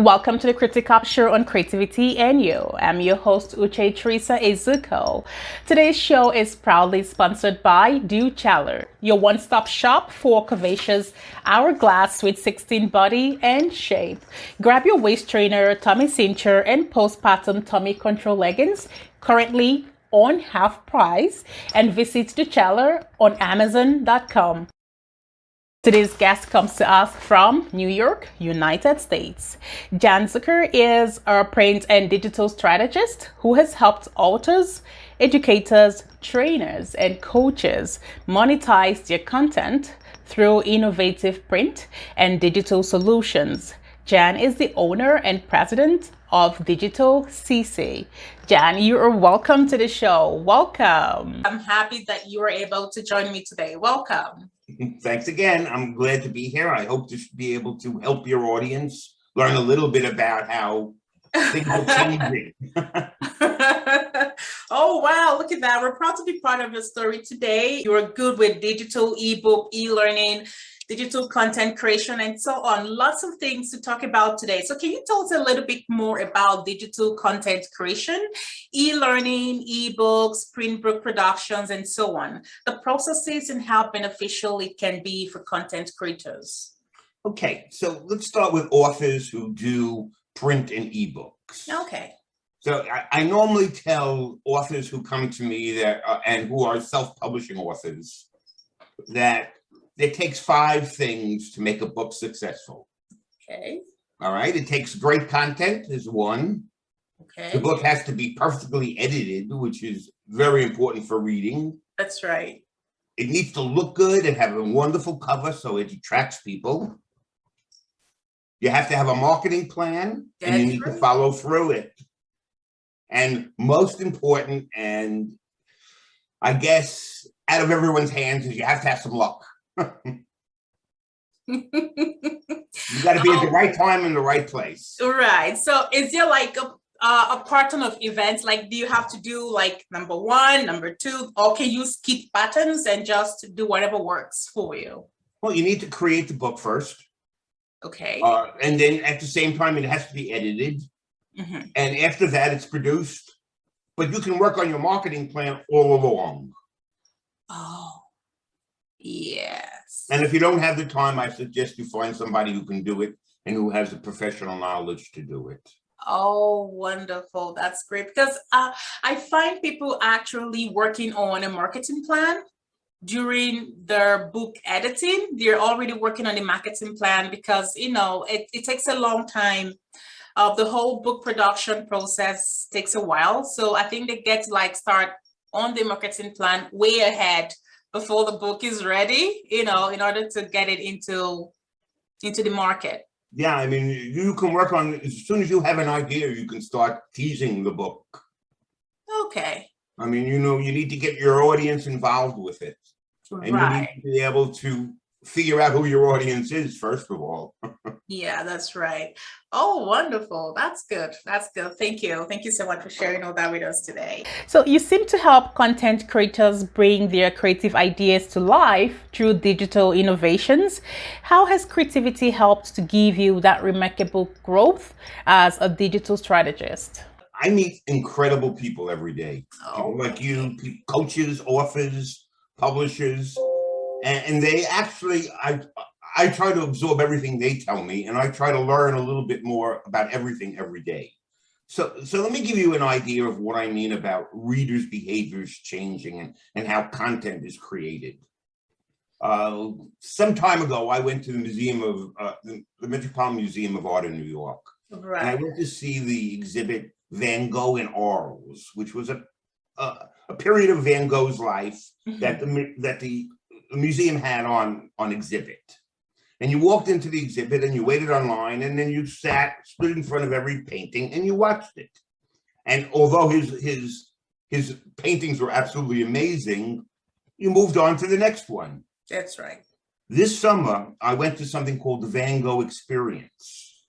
Welcome to the Critical Show on Creativity and You. I'm your host, Uche Teresa Ezuko. Today's show is proudly sponsored by DigitalCC, your one-stop shop for curvaceous hourglass with 16 body and shape. Grab your waist trainer, tummy cincher, and postpartum tummy control leggings, currently on half price, and visit DigitalCC on Amazon.com. Today's guest comes to us from New York, United States. Jan Zucker is a print and digital strategist who has helped authors, educators, trainers, and coaches monetize their content through innovative print and digital solutions. Jan is the owner and president of DigitalCC. Jan, you are welcome to the show. Welcome. I'm happy that you were able to join me today. Welcome. Thanks again. I'm glad to be here. I hope to be able to help your audience learn a little bit about how things are changing. Oh, wow. Look at that. We're proud to be part of the story today. You're good with digital ebook, e-learning, digital content creation, and so on. Lots of things to talk about today. So can you tell us a little bit more about digital content creation, e-learning, ebooks, print book productions, and so on, the processes and how beneficial it can be for content creators? Okay, so let's start with authors who do print and ebooks. Okay. So I normally tell authors who come to me that and who are self-publishing authors that it takes 5 things to make a book successful. Okay. All right. It takes great content is one. Okay. The book has to be perfectly edited, which is very important for reading. That's right. It needs to look good and have a wonderful cover so it attracts people. You have to have a marketing plan and you need to follow through it. And most important, and I guess out of everyone's hands, is you have to have some luck. You got to be at the right time in the right place. Right. So is there like a pattern of events? Like, do you have to do like number 1, number 2, or can you skip patterns and just do whatever works for you? Well, you need to create the book first. Okay. And then at the same time, it has to be edited. Mm-hmm. And after that, it's produced. But you can work on your marketing plan all along. Oh, yes. And if you don't have the time, I suggest you find somebody who can do it and who has the professional knowledge to do it. Oh, wonderful. That's great. Because I find people actually working on a marketing plan during their book editing. They're already working on the marketing plan because, you know, it takes a long time. The whole book production process takes a while. So I think they get to like start on the marketing plan way ahead before the book is ready, you know, in order to get it into the market. Yeah, I mean, you can work on, as soon as you have an idea, you can start teasing the book. Okay. I mean, you know, you need to get your audience involved with it. And you need to be able to figure out who your audience is, first of all. Yeah, that's right. Oh, wonderful. That's good. That's good. Thank you. Thank you so much for sharing all that with us today. So you seem to help content creators bring their creative ideas to life through digital innovations. How has creativity helped to give you that remarkable growth as a digital strategist? I meet incredible people every day. Oh, people like you, coaches, authors, publishers, and they actually, I try to absorb everything they tell me, and I try to learn a little bit more about everything every day. So let me give you an idea of what I mean about readers' behaviors changing and how content is created. Some time ago, I went to the museum of the Metropolitan Museum of Art in New York. Right. And I went to see the exhibit Van Gogh in Arles, which was a period of Van Gogh's life that the museum had on exhibit. And you walked into the exhibit and you waited online, and then you stood in front of every painting and you watched it. And although his paintings were absolutely amazing, you moved on to the next one. That's right. This summer, I went to something called the Van Gogh Experience.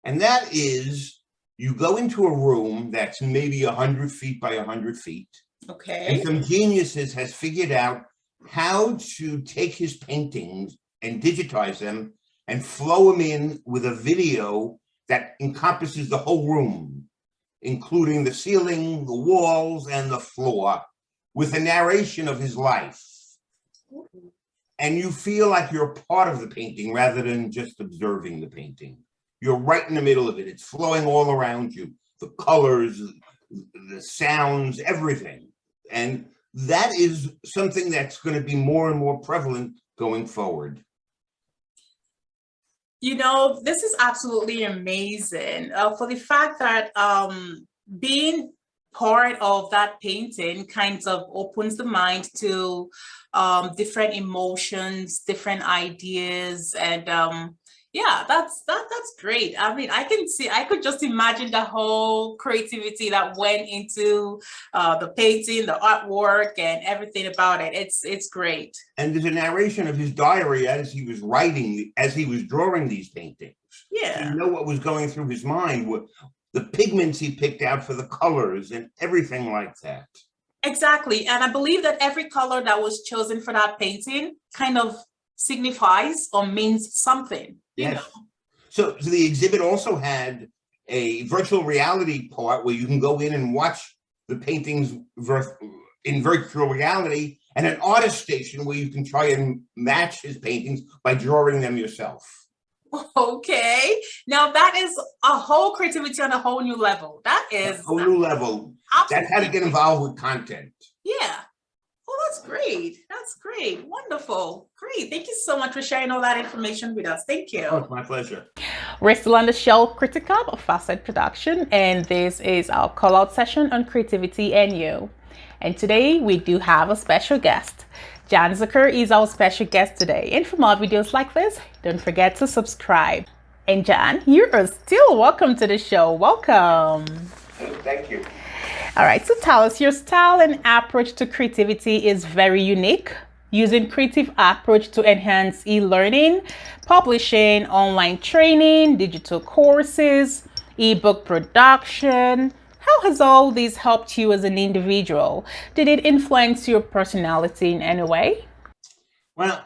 And that is, you go into a room that's maybe 100 feet by 100 feet. Okay. And some geniuses has figured out how to take his paintings and digitize them and flow them in with a video that encompasses the whole room, including the ceiling, the walls, and the floor, with a narration of his life. And you feel like you're part of the painting rather than just observing the painting. You're right in the middle of it. It's flowing all around you, the colors, the sounds, everything. And that is something that's going to be more and more prevalent going forward. You know, this is absolutely amazing for the fact that being part of that painting kind of opens the mind to different emotions, different ideas, and yeah, that's great. I mean, I could just imagine the whole creativity that went into the painting, the artwork, and everything about it. It's great. And there's a narration of his diary as he was writing, as he was drawing these paintings. Yeah. So you know what was going through his mind, what the pigments he picked out for the colors and everything like that. Exactly. And I believe that every color that was chosen for that painting kind of signifies or means something. Yes. So the exhibit also had a virtual reality part where you can go in and watch the paintings in virtual reality, and an artist station where you can try and match his paintings by drawing them yourself. Okay. Now that is a whole creativity on a whole new level. That is a whole new level. That's how to get involved with content. Yeah. Oh, that's great. That's great. Wonderful. Great. Thank you so much for sharing all that information with us. Thank you. Oh, it's my pleasure. We're still on the show Critical of Facet Production, and this is our call-out session on creativity and you. And today we do have a special guest. Jan Zucker is our special guest today. And for more videos like this, don't forget to subscribe. And Jan, you are still welcome to the show. Welcome. Thank you. All right, so tell us, your style and approach to creativity is very unique, using creative approach to enhance e-learning, publishing, online training, digital courses, ebook production. How has all this helped you as an individual? Did it influence your personality in any way? Well,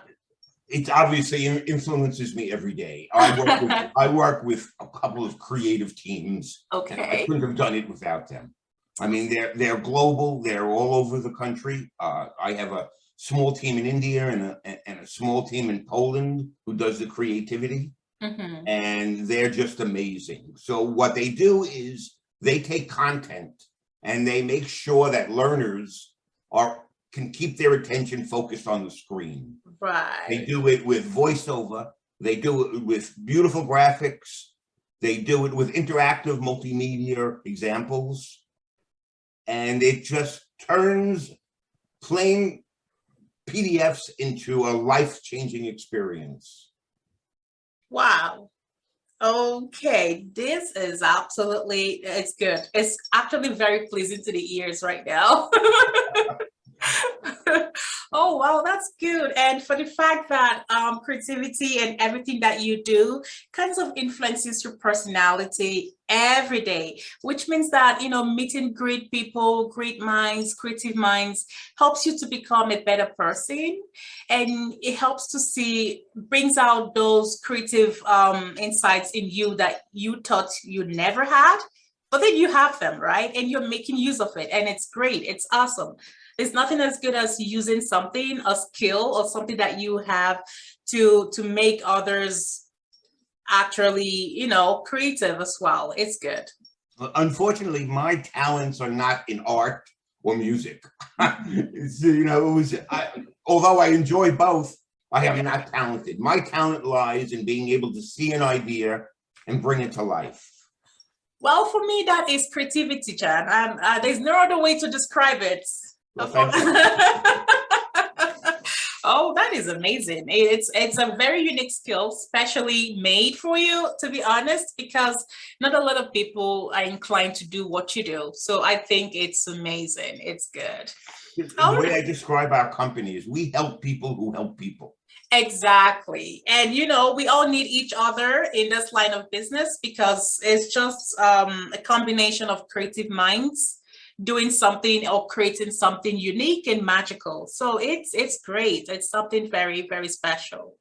it obviously influences me every day. I work with a couple of creative teams. Okay. I couldn't have done it without them. I mean, they're global. They're all over the country. I have a small team in India and a small team in Poland who does the creativity, and they're just amazing. So what they do is they take content and they make sure that learners can keep their attention focused on the screen. Right. They do it with voiceover. They do it with beautiful graphics. They do it with interactive multimedia examples. And it just turns plain PDFs into a life-changing experience. Wow. Okay, this is absolutely, it's good. It's actually very pleasing to the ears right now. Oh, wow, that's good. And for the fact that creativity and everything that you do kind of influences your personality every day, which means that, you know, meeting great people, great minds, creative minds helps you to become a better person. And it helps to see, brings out those creative insights in you that you thought you never had, but then you have them, right? And you're making use of it. And it's great. It's awesome. There's nothing as good as using something, a skill or something that you have to make others actually, you know, creative as well. It's good. Unfortunately, my talents are not in art or music. You know, although I enjoy both, I am not talented. My talent lies in being able to see an idea and bring it to life. Well, for me, that is creativity, Jan. There's no other way to describe it. Well, Oh, that is amazing. It's a very unique skill, specially made for you, to be honest, because not a lot of people are inclined to do what you do. So I think it's amazing. It's good. The way I describe our company is we help people who help people. Exactly. And, you know, we all need each other in this line of business because it's just a combination of creative minds doing something or creating something unique and magical. So it's great. It's something very, very special.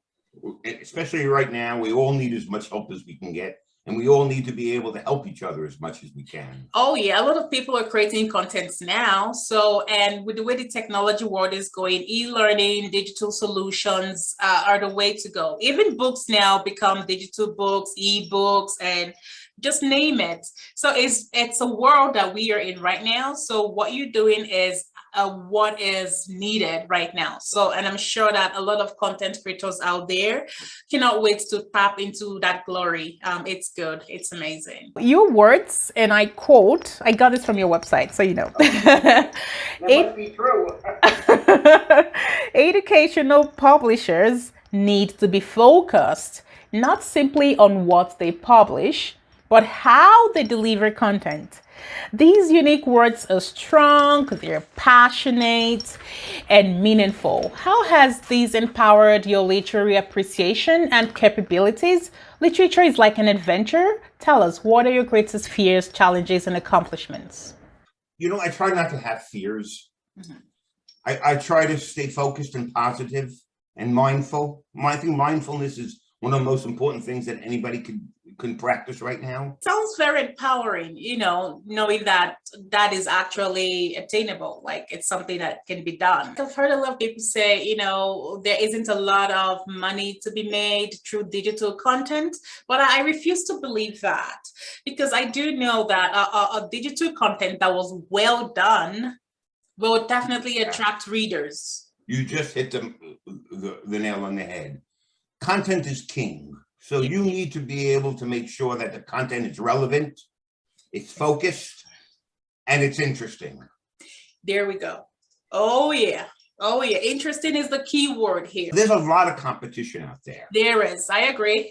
Especially right now, we all need as much help as we can get and we all need to be able to help each other as much as we can. Oh yeah, a lot of people are creating contents now. So, and with the way the technology world is going, e-learning, digital solutions are the way to go. Even books now become digital books, e-books, and just name it. So it's a world that we are in right now. So what you're doing is what is needed right now. So, and I'm sure that a lot of content creators out there cannot wait to tap into that glory. It's good. It's amazing. Your words, and I quote, I got this from your website, so you know. That must be true. Educational publishers need to be focused, not simply on what they publish, but how they deliver content. These unique words are strong, they're passionate and meaningful. How has this empowered your literary appreciation and capabilities? Literature is like an adventure. Tell us, what are your greatest fears, challenges, and accomplishments? You know, I try not to have fears. I try to stay focused and positive and mindful. I think mindfulness is one of the most important things that anybody can practice right now. Sounds very empowering, you know, knowing that that is actually attainable, like it's something that can be done. I've heard a lot of people say, you know, there isn't a lot of money to be made through digital content, but I refuse to believe that, because I do know that a digital content that was well done will definitely attract readers. You just hit the nail on the head. Content is king. So you need to be able to make sure that the content is relevant, it's focused, and it's interesting. There we go. Oh yeah. Oh yeah. Interesting is the key word here. There's a lot of competition out there. There is. I agree.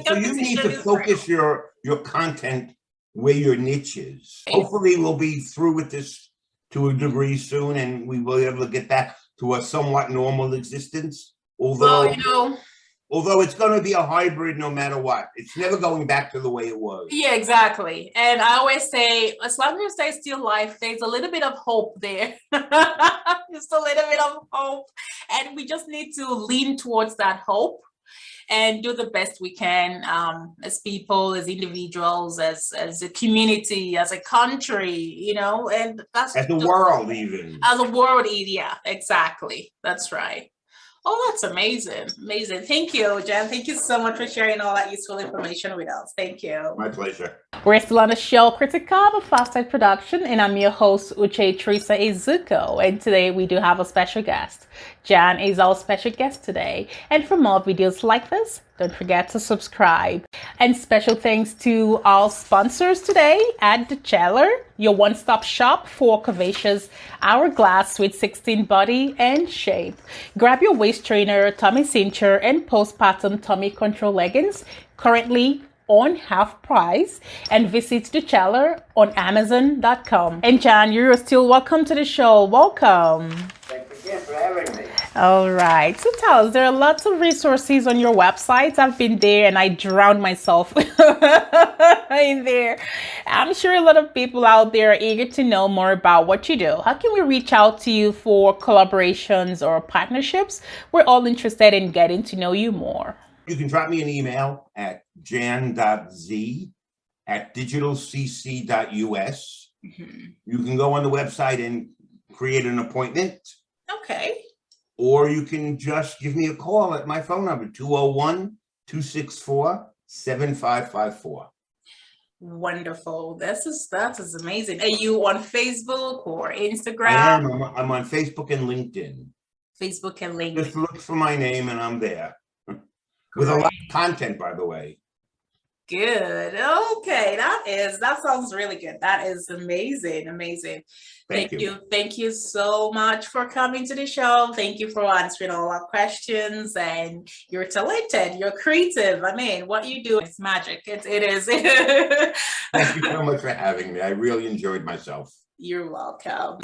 So you need to focus your content where your niche is. Hopefully we'll be through with this to a degree soon, and we will be able to get back to a somewhat normal existence. Although it's going to be a hybrid no matter what. It's never going back to the way it was. Yeah, exactly. And I always say, as long as there's still life, there's a little bit of hope there. Just a little bit of hope. And we just need to lean towards that hope and do the best we can as people, as individuals, as a community, as a country, you know, and that's as the world even. As a world, yeah, exactly. That's right. Oh, that's amazing. Amazing. Thank you, Jan. Thank you so much for sharing all that useful information with us. Thank you. My pleasure. We're still on the show Critica, a Fast production, and I'm your host, Uche Teresa Izuko. And today we do have a special guest. Jan is our special guest today. And for more videos like this, don't forget to subscribe. And special thanks to our sponsors today at DigitalCC, your one-stop shop for curvaceous hourglass with 16 body and shape. Grab your waist trainer, tummy cincher, and postpartum tummy control leggings, currently on half price, and visit DigitalCC on Amazon.com. And Jan, you're still welcome to the show. Welcome. Thanks again for having me. All right. So tell us, there are lots of resources on your website. I've been there and I drowned myself in there. I'm sure a lot of people out there are eager to know more about what you do. How can we reach out to you for collaborations or partnerships? We're all interested in getting to know you more. You can drop me an email at jan.z@digitalcc.us. You can go on the website and create an appointment. Okay. Or you can just give me a call at my phone number, 201-264-7554. Wonderful. That is amazing. Are you on Facebook or Instagram? I am. I'm on Facebook and LinkedIn. Facebook and LinkedIn. Just look for my name and I'm there. With a lot of content, by the way. Good. Okay. That sounds really good. That is amazing. Amazing. Thank you. Thank you so much for coming to the show. Thank you for answering all our questions. And you're talented. You're creative. I mean, what you do is magic. It is. Thank you so much for having me. I really enjoyed myself. You're welcome.